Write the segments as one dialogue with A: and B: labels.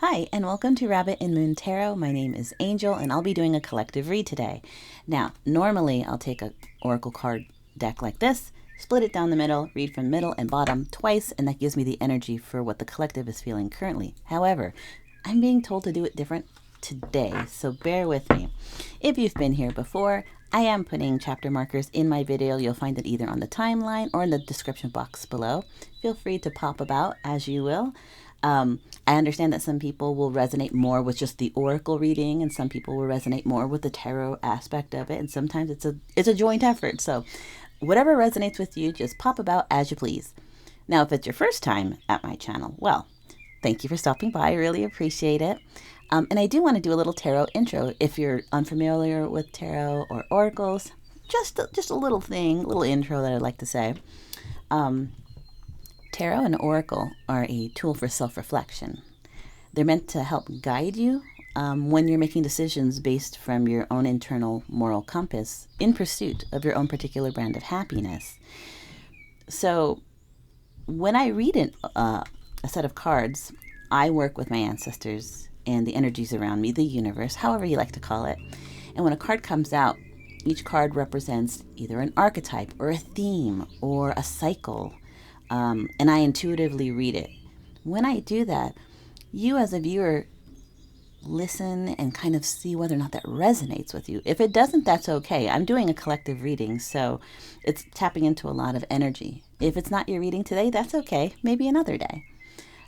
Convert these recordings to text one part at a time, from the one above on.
A: Hi, and welcome to Rabbit and Moon Tarot. My name is Angel, and I'll be doing a collective read today. Now, normally I'll take a oracle card deck like this, split it down the middle, read from middle and bottom twice, and that gives me the energy for what the collective is feeling currently. However, I'm being told to do it different today, so bear with me. If you've been here before, I am putting chapter markers in my video. You'll find it either on the timeline or in the description box below. Feel free to pop about as you will. I understand that some people will resonate more with just the oracle reading, and some people will resonate more with the tarot aspect of it, and sometimes it's a joint effort. So whatever resonates with you, just pop about as you please. Now, if it's your first time at my channel, well, thank you for stopping by. I really appreciate it. And I do want to do a little tarot intro. If you're unfamiliar with tarot or oracles, just a little thing, little intro that I'd like to say. Tarot and oracle are a tool for self-reflection. They're meant to help guide you when you're making decisions based from your own internal moral compass in pursuit of your own particular brand of happiness. So when I read a set of cards, I work with my ancestors and the energies around me, the universe, however you like to call it. And when a card comes out, each card represents either an archetype or a theme or a cycle. And I intuitively read it. When I do that, you as a viewer listen and kind of see whether or not that resonates with you. If it doesn't, that's okay. I'm doing a collective reading, so it's tapping into a lot of energy. If it's not your reading today, that's okay. Maybe another day.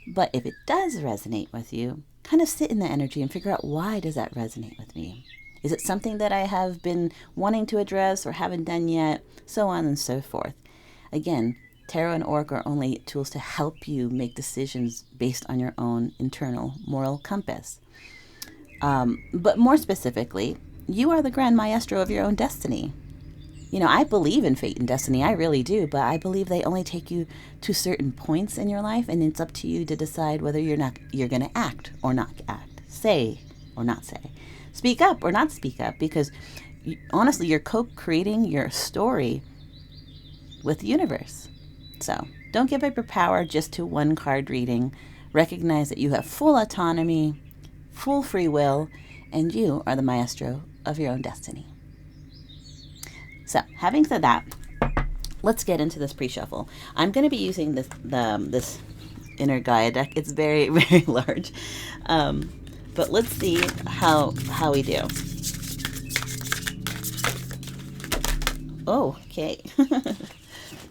A: But if it does resonate with you, kind of sit in the energy and figure out, why does that resonate with me? Is it something that I have been wanting to address or haven't done yet? So on and so forth. Again, tarot and oracle are only tools to help you make decisions based on your own internal moral compass. But more specifically, you are the grand maestro of your own destiny. You know, I believe in fate and destiny, I really do, but I believe they only take you to certain points in your life, and it's up to you to decide whether you're going to act or not act, say or not say, speak up or not speak up, because honestly, you're co-creating your story with the universe. So don't give up your power just to one card reading. Recognize that you have full autonomy, full free will, and you are the maestro of your own destiny. So having said that, let's get into this pre-shuffle. I'm going to be using this inner Gaia deck. It's very, very large. But let's see how we do. Oh, okay.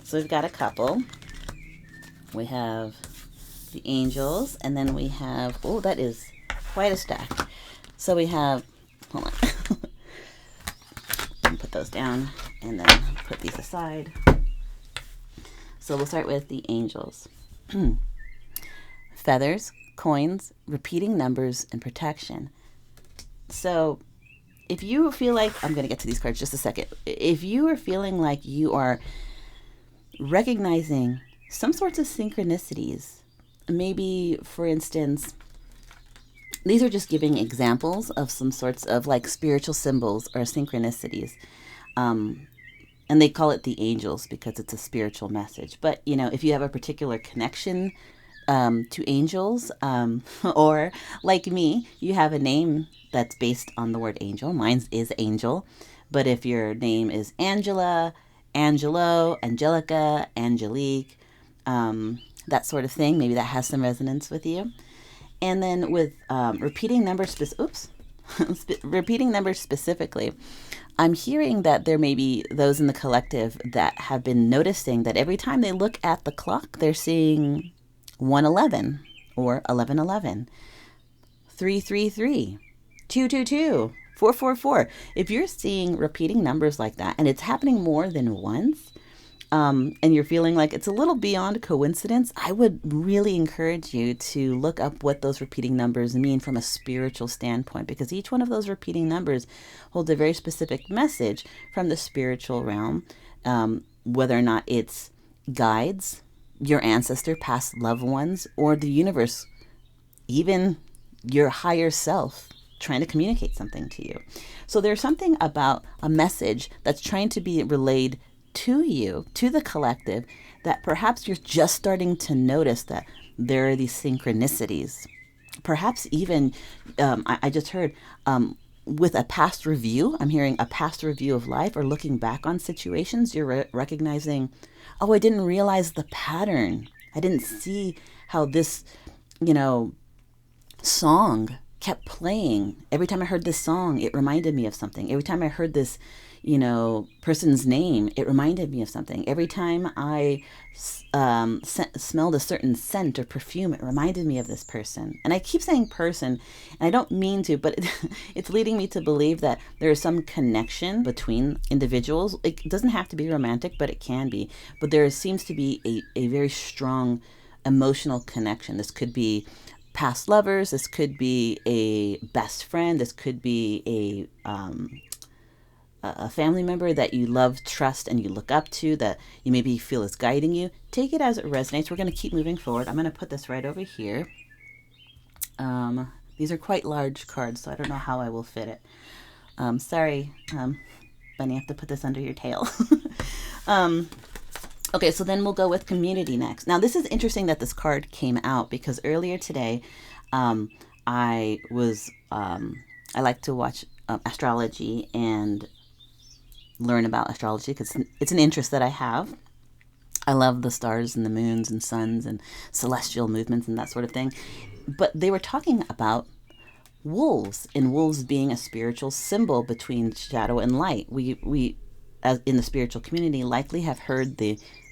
A: So we've got a couple. We have the angels, and then we have, oh, that is quite a stack. So we have, hold on. Let me put those down and then put these aside. So we'll start with the angels. Feathers, coins, repeating numbers, and protection. So if you feel like, I'm going to get to these cards just a second. If you are feeling like you are recognizing some sorts of synchronicities, maybe, for instance, these are just giving examples of some sorts of like spiritual symbols or synchronicities. And they call it the angels because it's a spiritual message. But, you know, if you have a particular connection to angels, or like me, you have a name that's based on the word angel. Mine is Angel. But if your name is Angela, Angelo, Angelica, Angelique, that sort of thing, maybe that has some resonance with you. And then with repeating numbers, repeating numbers specifically, I'm hearing that there may be those in the collective that have been noticing that every time they look at the clock, they're seeing 111 or 1111, 333, 222, 444. If you're seeing repeating numbers like that, and it's happening more than once, and you're feeling like it's a little beyond coincidence, I would really encourage you to look up what those repeating numbers mean from a spiritual standpoint, because each one of those repeating numbers holds a very specific message from the spiritual realm, whether or not it's guides, your ancestor, past loved ones, or the universe, even your higher self trying to communicate something to you. So there's something about a message that's trying to be relayed to you, to the collective, that perhaps you're just starting to notice that there are these synchronicities. perhaps even, I just heard, with a past review, I'm hearing a past review of life or looking back on situations, you're recognizing, oh, I didn't realize the pattern. I didn't see how this, you know, song kept playing. Every time I heard this song, it reminded me of something. Every time I heard this, person's name, it reminded me of something. Every time I smelled a certain scent or perfume, it reminded me of this person. And I keep saying person, and I don't mean to, but it's leading me to believe that there is some connection between individuals. It doesn't have to be romantic, but it can be. But there seems to be a very strong emotional connection. This could be past lovers. This could be a best friend. This could be a family member that you love, trust, and you look up to, that you maybe feel is guiding you. Take it as it resonates. We're going to keep moving forward. I'm going to put this right over here. These are quite large cards, so I don't know how I will fit it. Sorry, Bunny, I have to put this under your tail. Okay, so then we'll go with community next. Now, this is interesting that this card came out because earlier today, I like to watch astrology and learn about astrology because it's an interest that I have. I love the stars and the moons and suns and celestial movements and that sort of thing. But they were talking about wolves, and wolves being a spiritual symbol between shadow and light. We as in the spiritual community likely have heard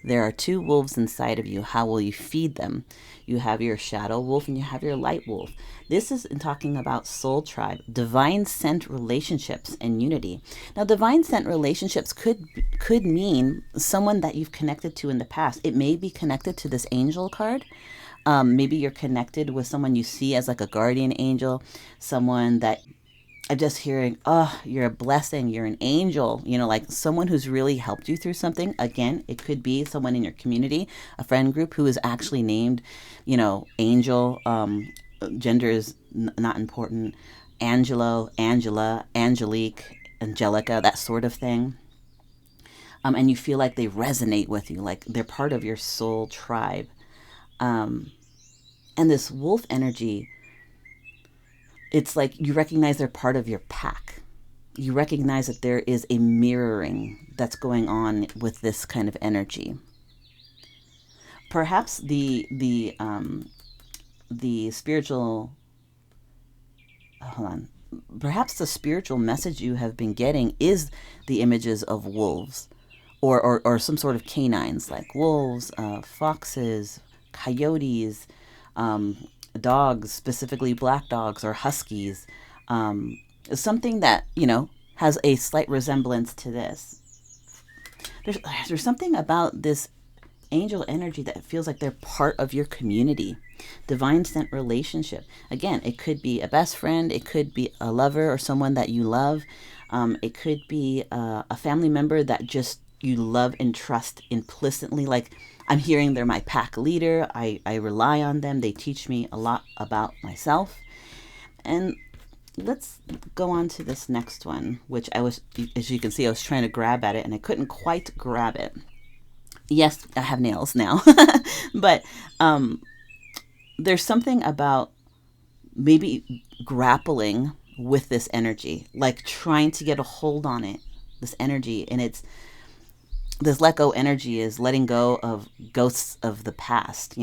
A: there are two wolves inside of you. How will you feed them? You have your shadow wolf and you have your light wolf. This is in talking about soul tribe, divine sent relationships and unity. Now, divine sent relationships could mean someone that you've connected to in the past. It may be connected to this angel card. Maybe you're connected with someone you see as like a guardian angel, someone that I'm just hearing, oh, you're a blessing, you're an angel, like someone who's really helped you through something. Again, it could be someone in your community, a friend group who is actually named, angel. Gender is not important. Angelo, Angela, Angelique, Angelica, that sort of thing. And you feel like they resonate with you, like they're part of your soul tribe. And this wolf energy, it's like you recognize they're part of your pack. You recognize that there is a mirroring that's going on with this kind of energy. Perhaps the spiritual, hold on. Perhaps the spiritual message you have been getting is the images of wolves, or some sort of canines like wolves, foxes, coyotes, dogs, specifically black dogs or huskies, something that has a slight resemblance to this. There's something about this angel energy that feels like they're part of your community. Divine sent relationship. Again, it could be a best friend, it could be a lover or someone that you love, it could be a family member that just you love and trust implicitly. Like, I'm hearing they're my pack leader. I rely on them. They teach me a lot about myself. And let's go on to this next one, which as you can see, I was trying to grab at it and I couldn't quite grab it. Yes, I have nails now. But there's something about maybe grappling with this energy, like trying to get a hold on it, this energy. And this let go energy is letting go of ghosts of the past,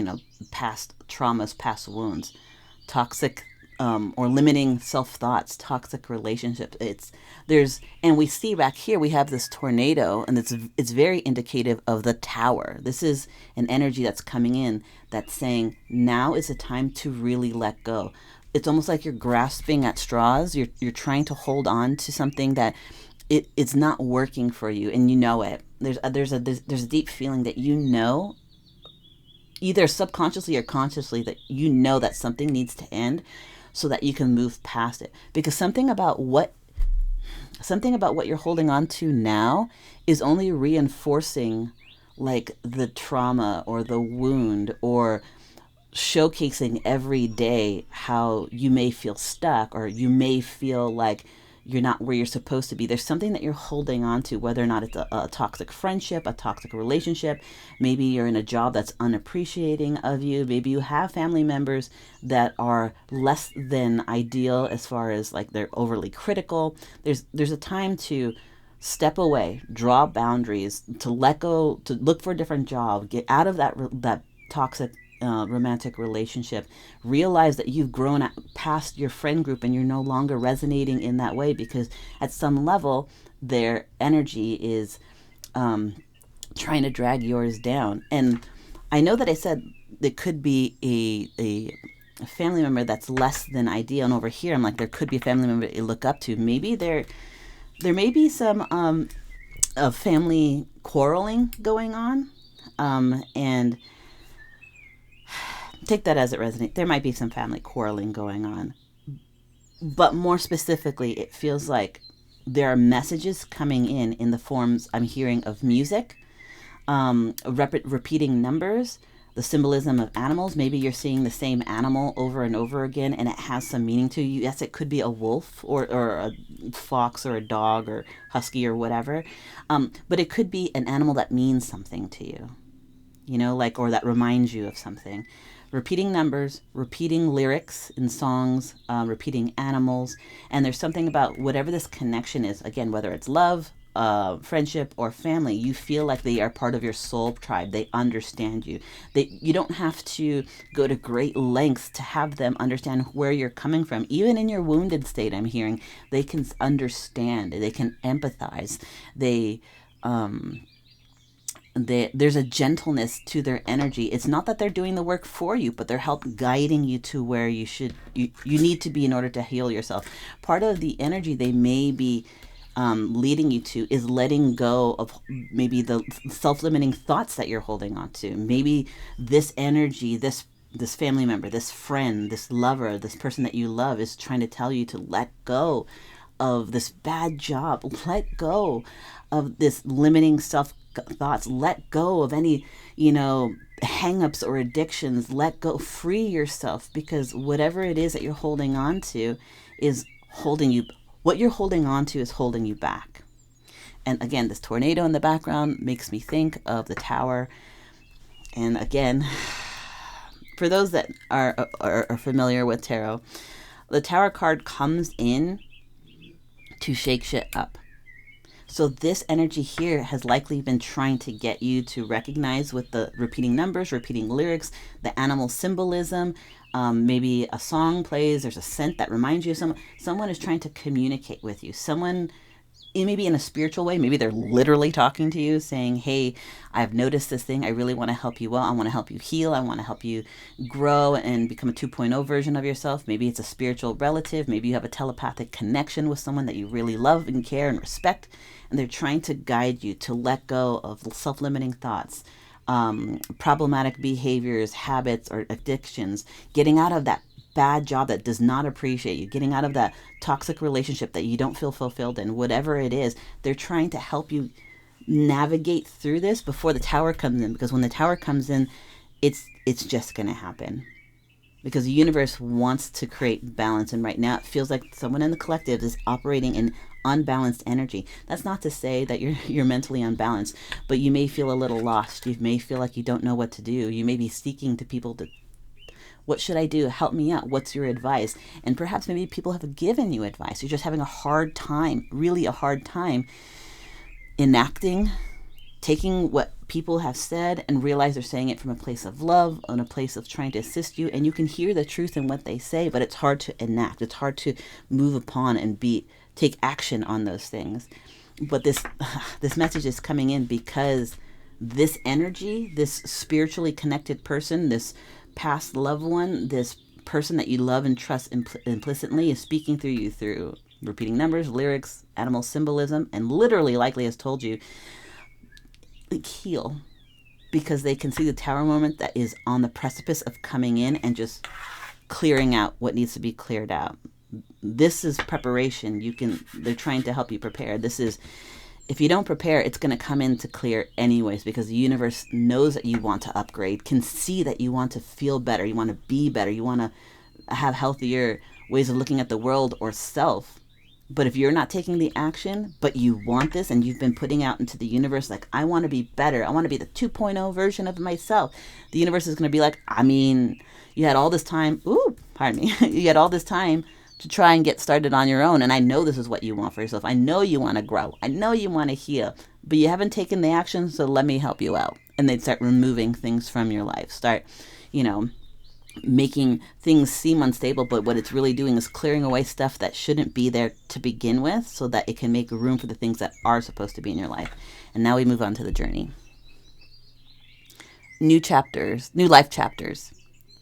A: past traumas, past wounds, toxic or limiting self-thoughts, toxic relationships. And we see back here, we have this tornado, and it's very indicative of the tower. This is an energy that's coming in that's saying, now is the time to really let go. It's almost like you're grasping at straws. You're trying to hold on to something that it's not working for you, and you know it. There's a deep feeling that either subconsciously or consciously, that that something needs to end so that you can move past it. Because something about what you're holding on to now is only reinforcing like the trauma or the wound, or showcasing every day how you may feel stuck, or you may feel like you're not where you're supposed to be. There's something that you're holding on to, whether or not it's a toxic friendship, a toxic relationship. Maybe you're in a job that's unappreciating of you. Maybe you have family members that are less than ideal as far as like they're overly critical. There's a time to step away, draw boundaries, to let go, to look for a different job, get out of that toxic romantic relationship, realize that you've grown past your friend group and you're no longer resonating in that way, because at some level their energy is trying to drag yours down. And I know that I said there could be a family member that's less than ideal, and over here I'm like, there could be a family member that you look up to. Maybe there may be some of family quarreling going on, and take that as it resonates. There might be some family quarreling going on, but more specifically, it feels like there are messages coming in the forms I'm hearing of music, repeating numbers, the symbolism of animals. Maybe you're seeing the same animal over and over again, and it has some meaning to you. Yes, it could be a wolf or a fox or a dog or husky or whatever, but it could be an animal that means something to you, like, or that reminds you of something. Repeating numbers, repeating lyrics in songs, repeating animals. And there's something about whatever this connection is, again, whether it's love, friendship, or family, you feel like they are part of your soul tribe. They understand you. You don't have to go to great lengths to have them understand where you're coming from. Even in your wounded state, I'm hearing, they can understand. They can empathize. There's a gentleness to their energy. It's not that they're doing the work for you, but they're guiding you to where you need to be in order to heal yourself. Part of the energy they may be leading you to is letting go of maybe the self-limiting thoughts that you're holding on to. Maybe this energy, this family member, this friend, this lover, this person that you love is trying to tell you to let go of this bad job, let go of this limiting self thoughts, let go of any, hang-ups or addictions, let go, free yourself, because whatever it is that you're holding on to is holding you, what you're holding on to is holding you back. And again, this tornado in the background makes me think of the tower. And again, for those that are familiar with tarot, the tower card comes in to shake shit up. So this energy here has likely been trying to get you to recognize with the repeating numbers, repeating lyrics, the animal symbolism. Maybe a song plays, there's a scent that reminds you of someone. Someone is trying to communicate with you. Someone, maybe in a spiritual way, maybe they're literally talking to you saying, hey, I've noticed this thing. I really want to help you well. I want to help you heal. I want to help you grow and become a 2.0 version of yourself. Maybe it's a spiritual relative. Maybe you have a telepathic connection with someone that you really love and care and respect. And they're trying to guide you to let go of self-limiting thoughts, problematic behaviors, habits, or addictions, getting out of that bad job that does not appreciate you, getting out of that toxic relationship that you don't feel fulfilled in, whatever it is. They're trying to help you navigate through this before the tower comes in, because when the tower comes in, it's just going to happen. Because the universe wants to create balance, and right now it feels like someone in the collective is operating in unbalanced energy. That's not to say that you're mentally unbalanced, but you may feel a little lost. You may feel like you don't know what to do. You may be seeking to people to, what should I do? Help me out. What's your advice? And perhaps maybe people have given you advice. You're just having a hard time, really a hard time enacting, taking what people have said and realize they're saying it from a place of love, and a place of trying to assist you. And you can hear the truth in what they say, but it's hard to enact. It's hard to move upon and take action on those things. But this message is coming in because this energy, this spiritually connected person, this past loved one, this person that you love and trust implicitly, is speaking through you through repeating numbers, lyrics, animal symbolism, and literally likely has told you, heal, because they can see the tower moment that is on the precipice of coming in and just clearing out what needs to be cleared out. This is preparation. They're trying to help you prepare. This is, if you don't prepare, it's going to come in to clear anyways, because the universe knows that you want to upgrade, can see that you want to feel better, you want to be better, you want to have healthier ways of looking at the world or self. But if you're not taking the action, but you want this and you've been putting out into the universe, like, I want to be better, I want to be the 2.0 version of myself, the universe is going to be like, I mean, you had all this time, pardon me, you had all this time to try and get started on your own. And I know this is what you want for yourself. I know you want to grow. I know you want to heal, but you haven't taken the action. So let me help you out. And they'd start removing things from your life. Start, making things seem unstable, but what it's really doing is clearing away stuff that shouldn't be there to begin with, so that it can make room for the things that are supposed to be in your life. And now we move on to the journey. New chapters, new life chapters.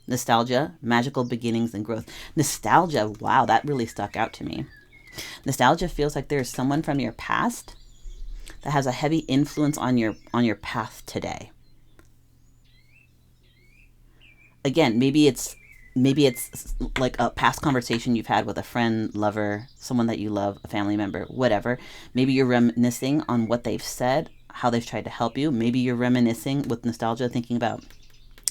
A: Nostalgia, magical beginnings, and growth. Nostalgia, wow, that really stuck out to me. Nostalgia feels like there's someone from your past that has a heavy influence on your path today. Again, maybe it's like a past conversation you've had with a friend, lover, someone that you love, a family member, whatever. Maybe you're reminiscing on what they've said, how they've tried to help you. Maybe you're reminiscing with nostalgia, thinking about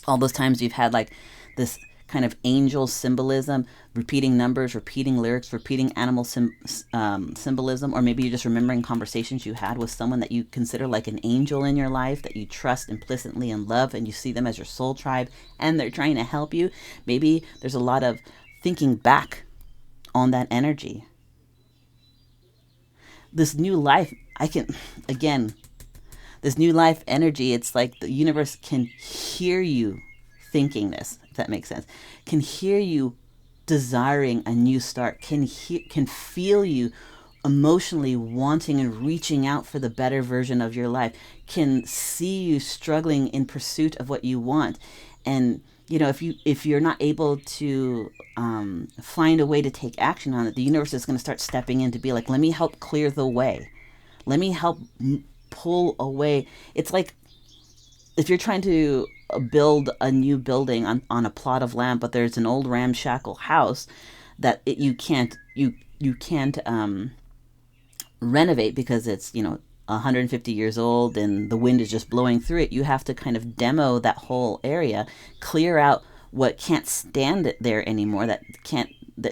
A: all those times you've had like this kind of angel symbolism, repeating numbers, repeating lyrics, repeating animal symbolism, or maybe you're just remembering conversations you had with someone that you consider like an angel in your life, that you trust implicitly and love, and you see them as your soul tribe, and they're trying to help you. Maybe there's a lot of thinking back on that energy. This new life, this new life energy, it's like the universe can hear you thinking this, if that makes sense, can hear you desiring a new start, can feel you emotionally wanting and reaching out for the better version of your life, can see you struggling in pursuit of what you want. And if you're not able to find a way to take action on it, the universe is going to start stepping in to be like, let me help clear the way, let me help pull away. It's like if you're trying to build a new building on a plot of land, but there's an old ramshackle house that you can't renovate because it's 150 years old and the wind is just blowing through it. You have to kind of demo that whole area, clear out what can't stand it there anymore, that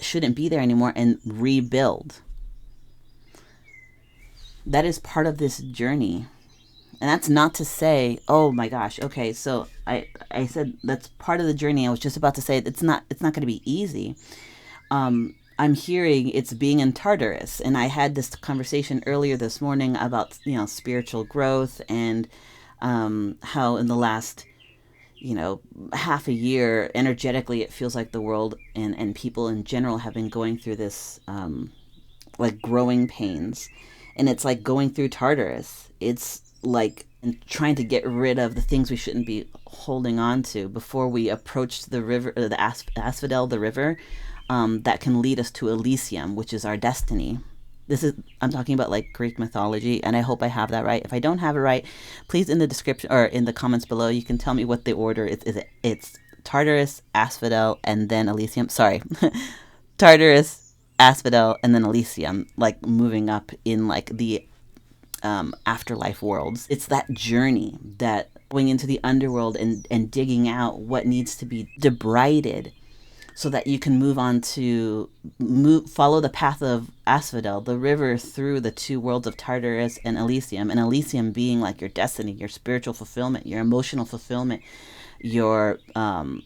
A: shouldn't be there anymore, and rebuild. That is part of this journey. And that's not to say, oh my gosh, okay, so I said that's part of the journey. I was just about to say it's not going to be easy. I'm hearing it's being in Tartarus, and I had this conversation earlier this morning about spiritual growth, and how in the last half a year, energetically, it feels like the world and people in general have been going through this like growing pains, and it's like going through Tartarus. It's like trying to get rid of the things we shouldn't be holding on to before we approach the river, the asphodel, the river, that can lead us to Elysium, which is our destiny. I'm talking about like Greek mythology, and I hope I have that right. If I don't have it right, please in the description or in the comments below, you can tell me what the order is. It's Tartarus, asphodel, and then Elysium. Sorry. Tartarus, asphodel, and then Elysium, like moving up in like the afterlife worlds. It's that journey, that going into the underworld and digging out what needs to be debrided so that you can move on to follow the path of asphodel, the river, through the two worlds of Tartarus and Elysium being like your destiny, your spiritual fulfillment, your emotional fulfillment, your 10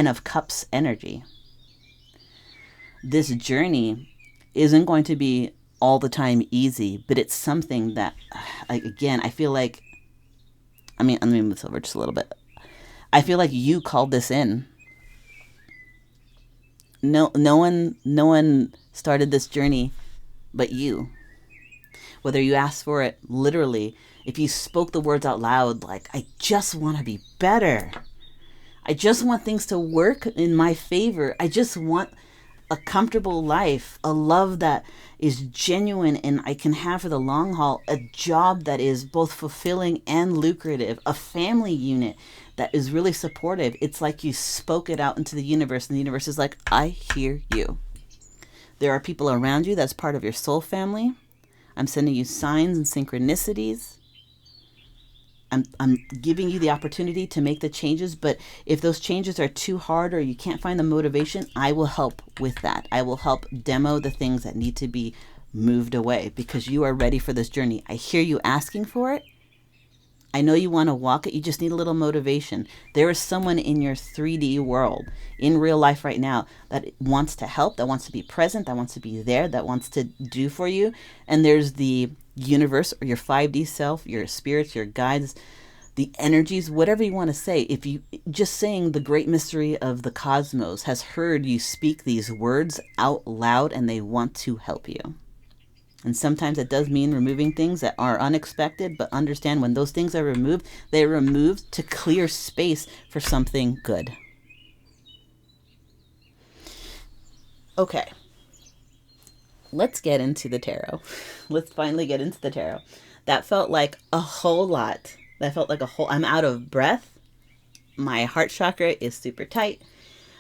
A: of Cups energy. This journey isn't going to be all the time easy, but it's something that, again, I feel like, let me move this over just a little bit. I feel like you called this in. No one started this journey but you. Whether you asked for it literally, if you spoke the words out loud, like, I just want to be better. I just want things to work in my favor. I just want a comfortable life, a love that is genuine and I can have for the long haul, a job that is both fulfilling and lucrative, a family unit that is really supportive. It's like you spoke it out into the universe, and the universe is like, I hear you. There are people around you that's part of your soul family. I'm sending you signs and synchronicities. I'm giving you the opportunity to make the changes, but if those changes are too hard or you can't find the motivation, I will help with that. I will help demo the things that need to be moved away because you are ready for this journey. I hear you asking for it. I know you want to walk it. You just need a little motivation. There is someone in your 3D world, in real life right now, that wants to help, that wants to be present, that wants to be there, that wants to do for you. And there's the universe or your 5D self, your spirits, your guides, the energies, whatever you want to say. If you just saying the great mystery of the cosmos has heard you speak these words out loud and they want to help you. And sometimes it does mean removing things that are unexpected, but understand when those things are removed, they're removed to clear space for something good. Okay. Let's get into the tarot. Let's finally get into the tarot. That felt like a whole lot. That felt like a whole, I'm out of breath. My heart chakra is super tight,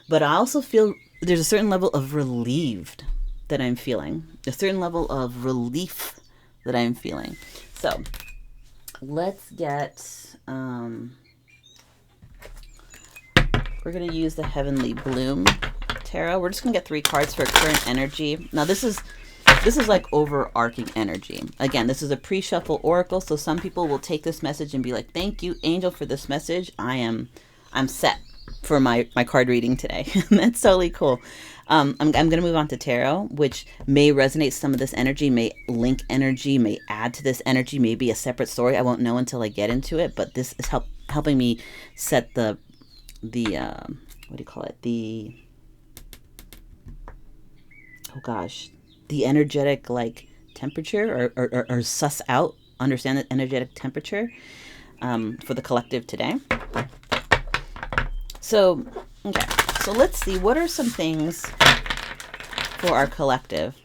A: but I also feel there's a certain level of relieved that I'm feeling, a certain level of relief that I'm feeling. So let's get, we're going to use the Heavenly Bloom Tarot. We're just going to get 3 cards for current energy. Now this is like overarching energy. Again, this is a pre-shuffle oracle. So some people will take this message and be like, thank you, angel, for this message. I'm set for my card reading today. That's totally cool. I'm going to move on to tarot, which may resonate some of this energy, may link energy, may add to this energy, may be a separate story. I won't know until I get into it, but this is helping me set the what do you call it? The energetic like temperature or suss out, understand the energetic temperature for the collective today. So, okay. So let's see, what are some things for our collective?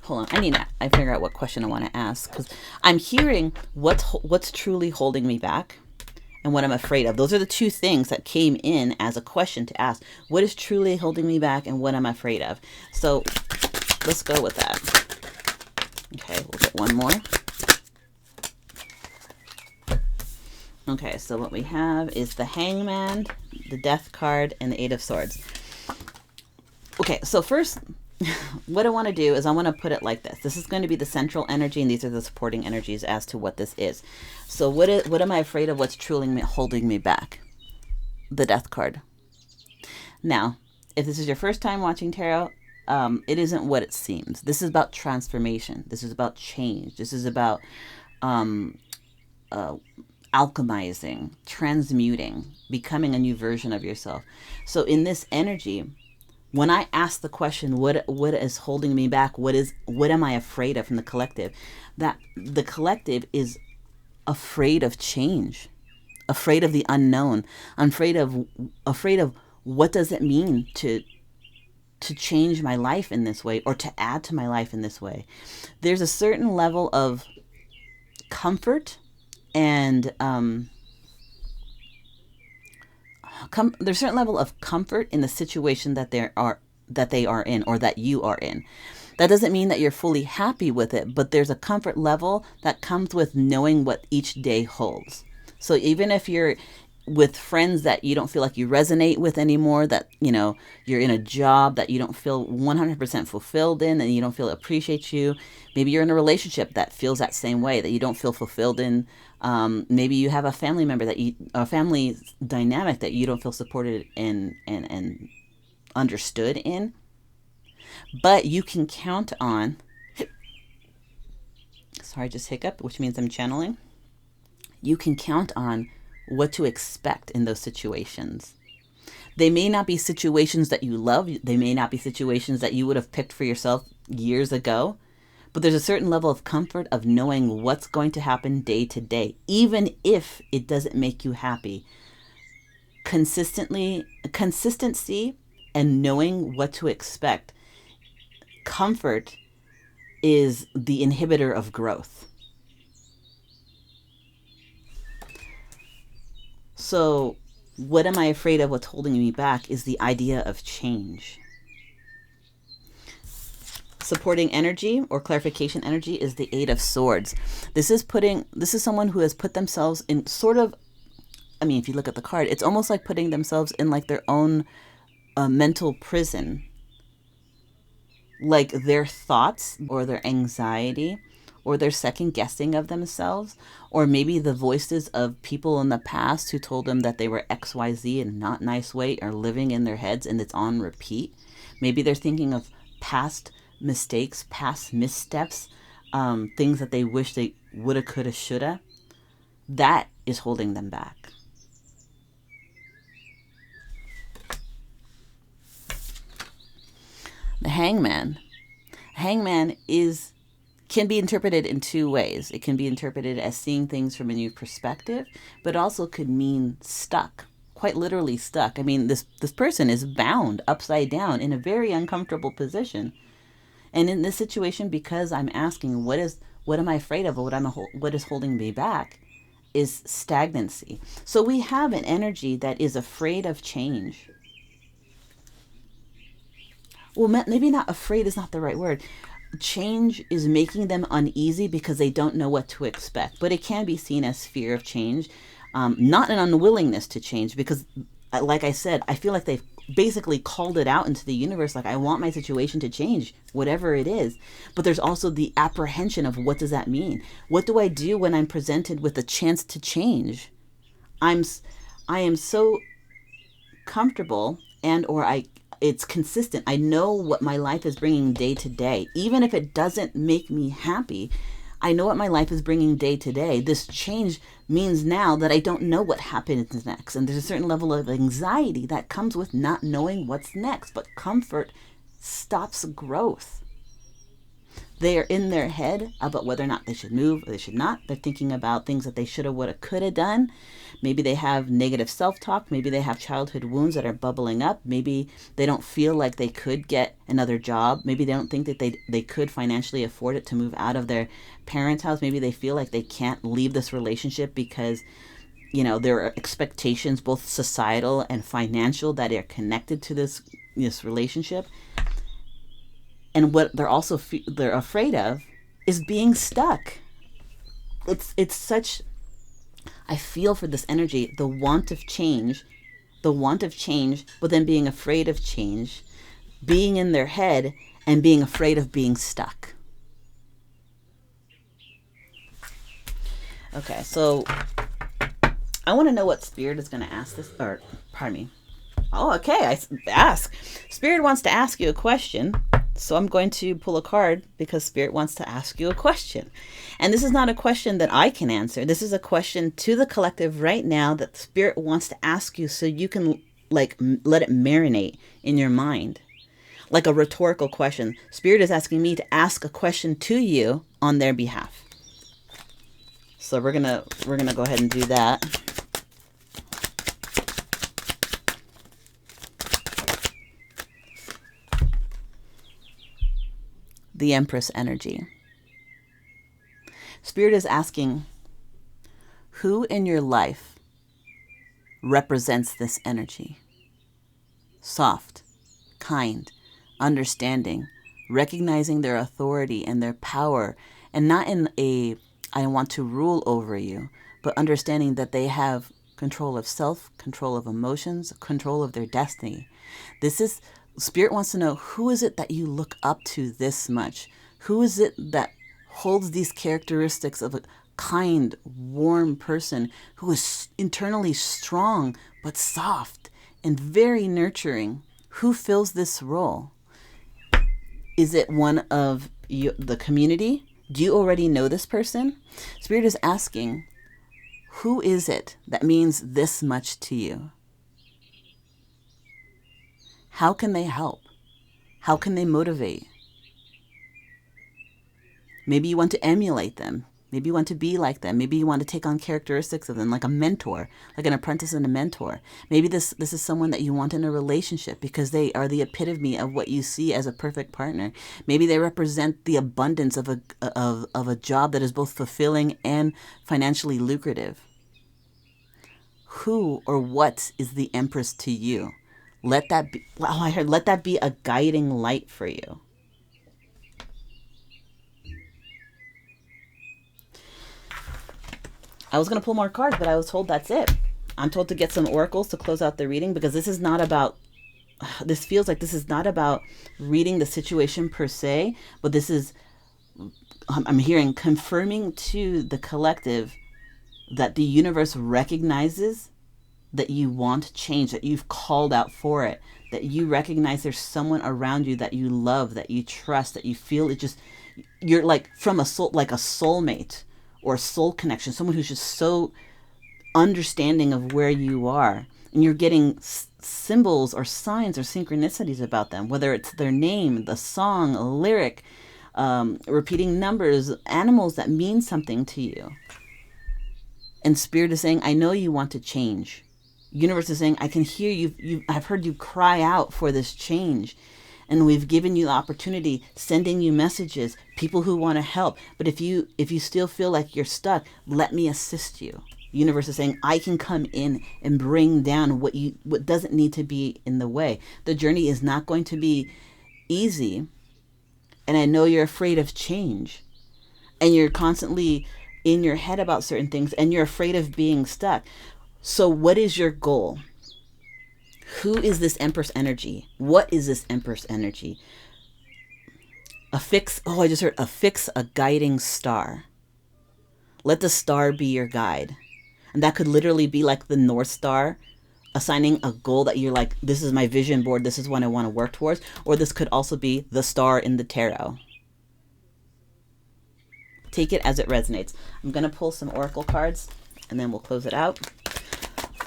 A: Hold on, I figure out what question I want to ask, because I'm hearing what's truly holding me back and what I'm afraid of. Those are the 2 things that came in as a question to ask. What is truly holding me back and what I'm afraid of? So let's go with that. Okay, we'll get one more. Okay, so what we have is the Hangman, the Death card, and the 8 of Swords. Okay, so first, what I want to do is I want to put it like this. This is going to be the central energy, and these are the supporting energies as to what this is. So what am I afraid of? What's truly holding me back? The Death card. Now, if this is your first time watching tarot, it isn't what it seems. This is about transformation. This is about change. This is about alchemizing, transmuting, becoming a new version of yourself. So in this energy, when I ask the question, what is holding me back? What am I afraid of from the collective? That the collective is afraid of change, afraid of the unknown, afraid of what does it mean to change my life in this way or to add to my life in this way. There's a certain level of comfort and there's a certain level of comfort in the situation that they are in or that you are in. That doesn't mean that you're fully happy with it, but there's a comfort level that comes with knowing what each day holds. So even if you're with friends that you don't feel like you resonate with anymore, that, you're in a job that you don't feel 100% fulfilled in and you don't feel it appreciates you. Maybe you're in a relationship that feels that same way, that you don't feel fulfilled in. Maybe you have a family member a family dynamic that you don't feel supported in and understood in. But you can count on, sorry, just hiccup, which means I'm channeling. You can count on what to expect in those situations. They may not be situations that you love. They may not be situations that you would have picked for yourself years ago. But there's a certain level of comfort of knowing what's going to happen day to day, even if it doesn't make you happy. Consistency and knowing what to expect. Comfort is the inhibitor of growth. So what am I afraid of? What's holding me back is the idea of change. Supporting energy or clarification energy is the Eight of Swords. This is someone who has put themselves in sort of, I mean, if you look at the card, it's almost like putting themselves in like their own mental prison. Like their thoughts or their anxiety or their second guessing of themselves, or maybe the voices of people in the past who told them that they were XYZ and not nice way are living in their heads and it's on repeat. Maybe they're thinking of past mistakes, past missteps, things that they wish they woulda, coulda, shoulda. That is holding them back. The Hangman. Hangman can be interpreted in two ways. It can be interpreted as seeing things from a new perspective, but also could mean stuck, quite literally stuck. I mean, this person is bound upside down in a very uncomfortable position. And in this situation, because I'm asking, what am I afraid of, or what is holding me back, is stagnancy. So we have an energy that is afraid of change. Well, maybe not afraid is not the right word. Change is making them uneasy because they don't know what to expect. But it can be seen as fear of change, not an unwillingness to change, because like I said, I feel like they've basically called it out into the universe. Like, I want my situation to change, whatever it is. But there's also the apprehension of, what does that mean? What do I do when I'm presented with a chance to change? I am so comfortable it's consistent. I know what my life is bringing day to day. Even if it doesn't make me happy, I know what my life is bringing day to day. This change means now that I don't know what happens next. And there's a certain level of anxiety that comes with not knowing what's next. But comfort stops growth. They are in their head about whether or not they should move or they should not. They're thinking about things that they should have, would have, could have done. Maybe they have negative self-talk. Maybe they have childhood wounds that are bubbling up. Maybe they don't feel like they could get another job. Maybe they don't think that they could financially afford it to move out of their parents' house. Maybe they feel like they can't leave this relationship because, there are expectations, both societal and financial, that are connected to this relationship. And what they're afraid of is being stuck. It's such, I feel for this energy, the want of change, but then being afraid of change, being in their head and being afraid of being stuck. Okay, so I want to know what Spirit is going to ask this, or pardon me. Oh, okay, ask. Spirit wants to ask you a question. So I'm going to pull a card because Spirit wants to ask you a question. And this is not a question that I can answer. This is a question to the collective right now that Spirit wants to ask you, so you can let it marinate in your mind. Like a rhetorical question. Spirit is asking me to ask a question to you on their behalf. So we're gonna go ahead and do that. The Empress energy. Spirit is asking, who in your life represents this energy? Soft, kind, understanding, recognizing their authority and their power, and not in a, I want to rule over you, but understanding that they have control of self, control of emotions, control of their destiny. Spirit wants to know, who is it that you look up to this much? Who is it that holds these characteristics of a kind, warm person who is internally strong but soft and very nurturing? Who fills this role? Is it one of the community? Do you already know this person? Spirit is asking, who is it that means this much to you? How can they help? How can they motivate? Maybe you want to emulate them. Maybe you want to be like them. Maybe you want to take on characteristics of them, like a mentor, like an apprentice and a mentor. Maybe this is someone that you want in a relationship because they are the epitome of what you see as a perfect partner. Maybe they represent the abundance of a job that is both fulfilling and financially lucrative. Who or what is the Empress to you? Let that be a guiding light for you. I was going to pull more cards, but I was told that's it. I'm told to get some oracles to close out the reading, because this is not about, this feels like this is not about reading the situation per se, but this is, I'm hearing, confirming to the collective that the universe recognizes that you want change, that you've called out for it, that you recognize there's someone around you that you love, that you trust, that you feel it just, you're like from a soul, like a soulmate or a soul connection, someone who's just so understanding of where you are. And you're getting symbols or signs or synchronicities about them, whether it's their name, the song, a lyric, repeating numbers, animals that mean something to you. And Spirit is saying, I know you want to change. Universe is saying, I can hear you. I've heard you cry out for this change. And we've given you the opportunity, sending you messages, people who want to help. But if you still feel like you're stuck, let me assist you. Universe is saying, I can come in and bring down what doesn't need to be in the way. The journey is not going to be easy. And I know you're afraid of change. And you're constantly in your head about certain things. And you're afraid of being stuck. So what is your goal? Who is this Empress energy? What is this Empress energy? Affix a guiding star. Let the star be your guide. And that could literally be like the North Star, assigning a goal that you're like, this is my vision board, this is what I want to work towards. Or this could also be the star in the tarot. Take it as it resonates. I'm going to pull some oracle cards and then we'll close it out.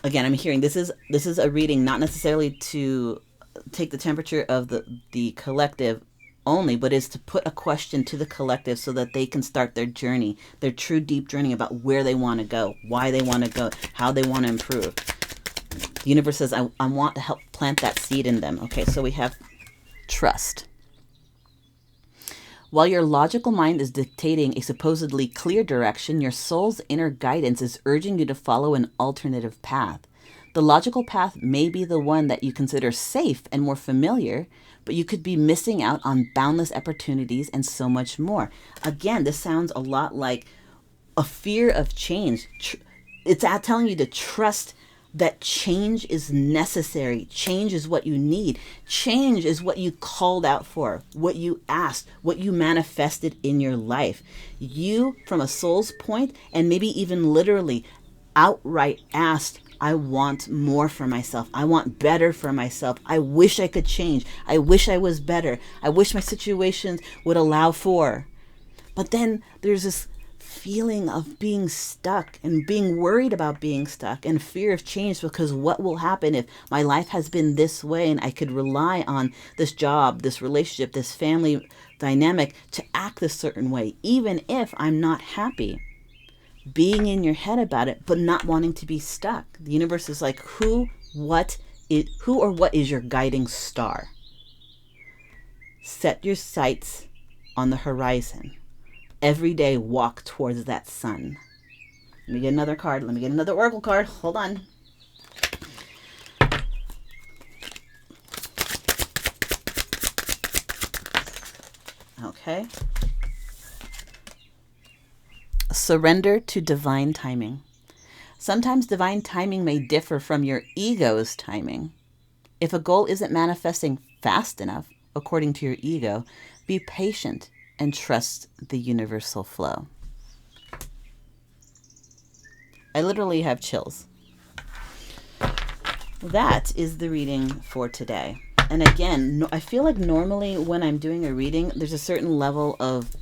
A: Again, I'm hearing this is a reading not necessarily to take the temperature of the collective only, but is to put a question to the collective so that they can start their journey, their true deep journey about where they want to go, why they want to go, how they want to improve. The universe says, I want to help plant that seed in them. Okay, so we have trust. While your logical mind is dictating a supposedly clear direction, your soul's inner guidance is urging you to follow an alternative path. The logical path may be the one that you consider safe and more familiar, but you could be missing out on boundless opportunities and so much more. Again, this sounds a lot like a fear of change. It's telling you to trust that change is necessary. Change is what you need. Change is what you called out for, what you asked, what you manifested in your life. You, from a soul's point, and maybe even literally outright asked, I want more for myself. I want better for myself. I wish I could change. I wish I was better. I wish my situations would allow for. But then there's this feeling of being stuck and being worried about being stuck and fear of change, because what will happen if my life has been this way and I could rely on this job, this relationship, this family dynamic to act this certain way, even if I'm not happy. Being in your head about it, but not wanting to be stuck. The universe is like, who or what is your guiding star? Set your sights on the horizon. Every day walk towards that sun. Let me get another card. Let me get another oracle card. Hold on. Okay. Surrender to divine timing. Sometimes divine timing may differ from your ego's timing. If a goal isn't manifesting fast enough, according to your ego, be patient and trust the universal flow. I literally have chills. That is the reading for today. And again, I feel like normally when I'm doing a reading, there's a certain level of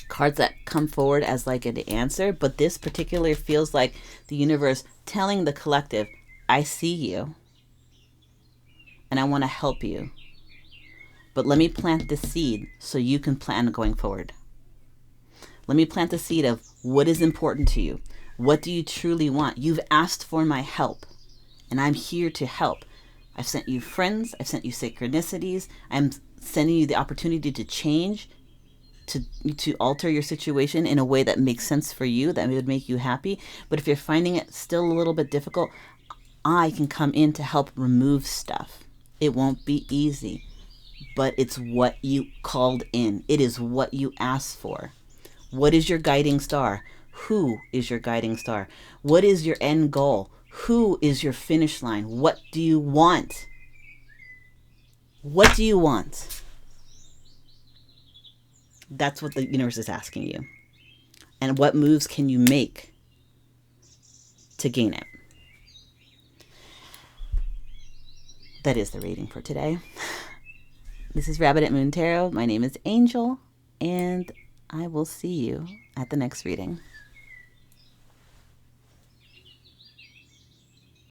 A: cards that come forward as like an answer, but this particular feels like the universe telling the collective, I see you and I want to help you, but let me plant the seed so you can plan going forward. Let me plant the seed of what is important to you. What do you truly want? You've asked for my help and I'm here to help. I've sent you friends. I've sent you synchronicities. I'm sending you the opportunity to change, to alter your situation in a way that makes sense for you, that would make you happy. But if you're finding it still a little bit difficult, I can come in to help remove stuff. It won't be easy, but it's what you called in. It is what you asked for. What is your guiding star? Who is your guiding star? What is your end goal? Who is your finish line? What do you want? What do you want? That's what the universe is asking you. And what moves can you make to gain it? That is the reading for today. This is Rabbit at Moon Tarot. My name is Angel, and I will see you at the next reading.